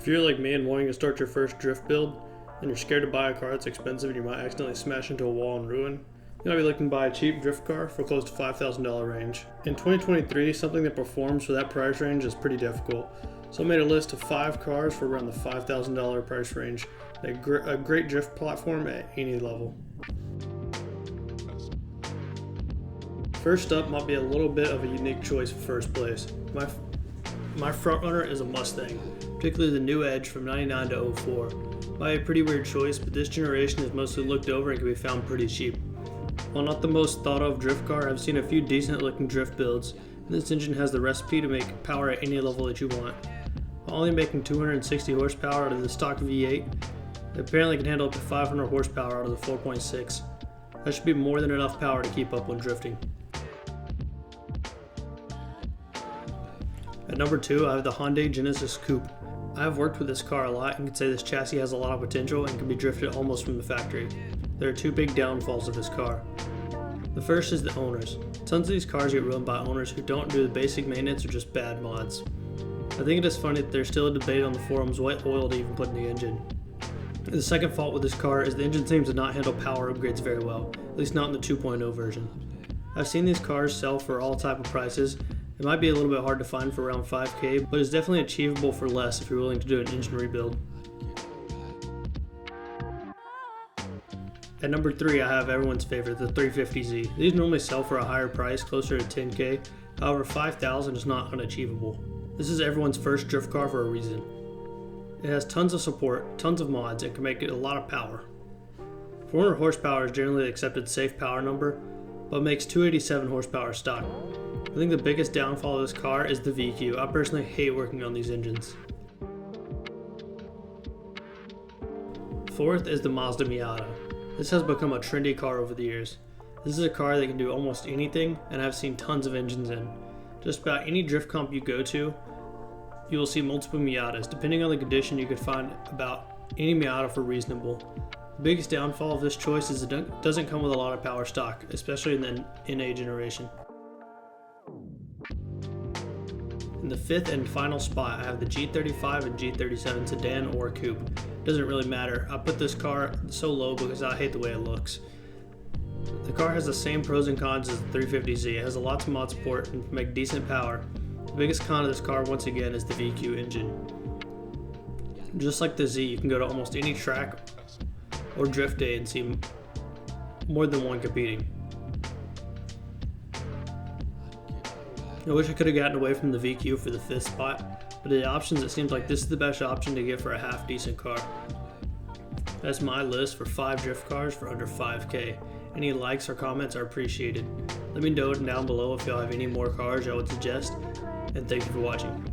If you're like me and wanting to start your first drift build, and you're scared to buy a car that's expensive and you might accidentally smash into a wall and ruin, you might be looking to buy a cheap drift car for close to $5,000 range. In 2023, something that performs for that price range is pretty difficult. So I made a list of 5 cars for around the $5,000 price range, a great drift platform at any level. First up might be a little bit of a unique choice for first place. My front runner is a Mustang, particularly the new Edge from 99 to 04. Might be a pretty weird choice, but this generation is mostly looked over and can be found pretty cheap. While not the most thought of drift car, I've seen a few decent looking drift builds, and this engine has the recipe to make power at any level that you want. While only making 260 horsepower out of the stock V8, it apparently can handle up to 500 horsepower out of the 4.6. That should be more than enough power to keep up when drifting. At number 2, I have the Hyundai Genesis Coupe. I have worked with this car a lot and can say this chassis has a lot of potential and can be drifted almost from the factory. There are 2 big downfalls of this car. The first is the owners. Tons of these cars get ruined by owners who don't do the basic maintenance or just bad mods. I think it is funny that there's still a debate on the forums what oil to even put in the engine. The second fault with this car is the engine seems to not handle power upgrades very well, at least not in the 2.0 version. I've seen these cars sell for all type of prices. It might be a little bit hard to find for around $5,000, but it's definitely achievable for less if you're willing to do an engine rebuild. At number 3, I have everyone's favorite, the 350Z. These normally sell for a higher price, closer to $10,000. However, $5,000 is not unachievable. This is everyone's first drift car for a reason. It has tons of support, tons of mods, and can make it a lot of power. 400 horsepower is generally the accepted safe power number, but makes 287 horsepower stock. I think the biggest downfall of this car is the VQ. I personally hate working on these engines. Fourth is the Mazda Miata. This has become a trendy car over the years. This is a car that can do almost anything, and I've seen tons of engines in. Just about any drift comp you go to, you will see multiple Miatas. Depending on the condition, you could find about any Miata for reasonable. The biggest downfall of this choice is it doesn't come with a lot of power stock, especially in the NA generation. In the 5th and final spot, I have the G35 and G37 sedan or coupe. Doesn't really matter. I put this car so low because I hate the way it looks. The car has the same pros and cons as the 350Z. It has lots of mod support and can make decent power. The biggest con of this car, once again, is the VQ engine. Just like the Z, you can go to almost any track or drift day and see more than one competing. I wish I could have gotten away from the VQ for the 5th spot, but of the options, it seems like this is the best option to get for a half decent car. That's my list for 5 drift cars for under $5,000. Any likes or comments are appreciated. Let me know down below if y'all have any more cars I would suggest, and thank you for watching.